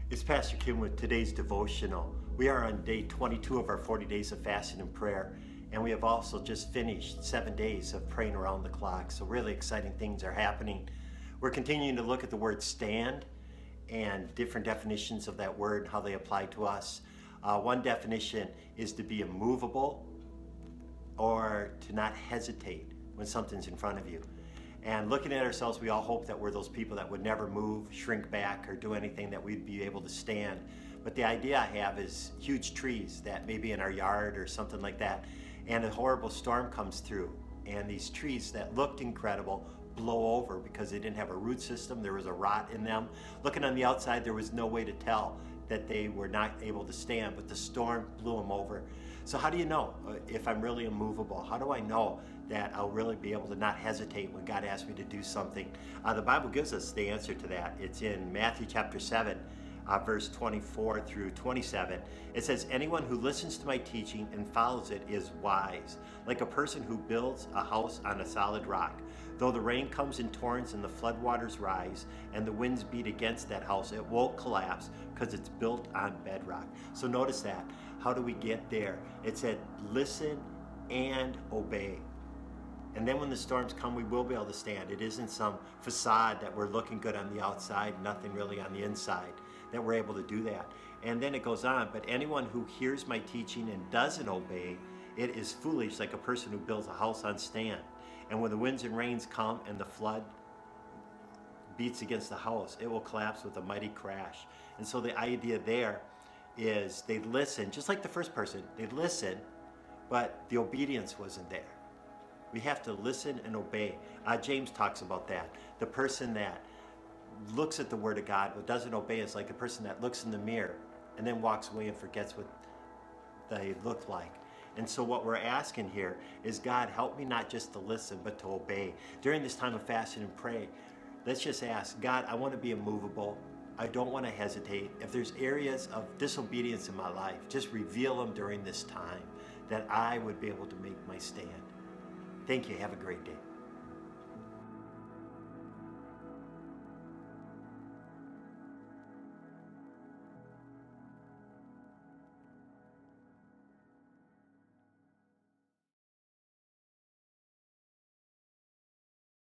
It's Pastor Kim with today's devotional. We are on day 22 of our 40 days of fasting and prayer, and we have also just finished 7 days of praying around the clock. So really exciting things are happening. We're continuing to look at the word stand and different definitions of that word, how they apply to us. One definition is to be immovable or to not hesitate when something's in front of you. And looking at ourselves, we all hope that we're those people that would never move, shrink back, or do anything that we'd be able to stand. But the idea I have is huge trees that may be in our yard or something like that, and a horrible storm comes through, and these trees that looked incredible blow over because they didn't have a root system. There was a rot in them. Looking on the outside, there was no way to tell that they were not able to stand, but the storm blew them over. So how do you know if I'm really immovable? How do I know that I'll really be able to not hesitate when God asks me to do something? The Bible gives us the answer to that. It's in Matthew chapter 7, verse 24 through 27. It says, "Anyone who listens to my teaching and follows it is wise, like a person who builds a house on a solid rock. Though the rain comes in torrents and the floodwaters rise and the winds beat against that house, it won't collapse because it's built on bedrock." So notice that. How do we get there? It said, listen and obey. And then when the storms come, we will be able to stand. It isn't some facade that we're looking good on the outside, nothing really on the inside, that we're able to do that. And then it goes on, "But anyone who hears my teaching and doesn't obey, it is foolish, like a person who builds a house on sand. And when the winds and rains come and the flood beats against the house, it will collapse with a mighty crash." And so the idea there is they listen, just like the first person, they listen, but the obedience wasn't there. We have to listen and obey. James talks about that. The person that looks at the word of God but doesn't obey is like a person that looks in the mirror and then walks away and forgets what they look like. And so what we're asking here is, God, help me not just to listen but to obey. During this time of fasting and pray, let's just ask, God, I want to be immovable. I don't want to hesitate. If there's areas of disobedience in my life, just reveal them during this time that I would be able to make my stand. Thank you. Have a great day.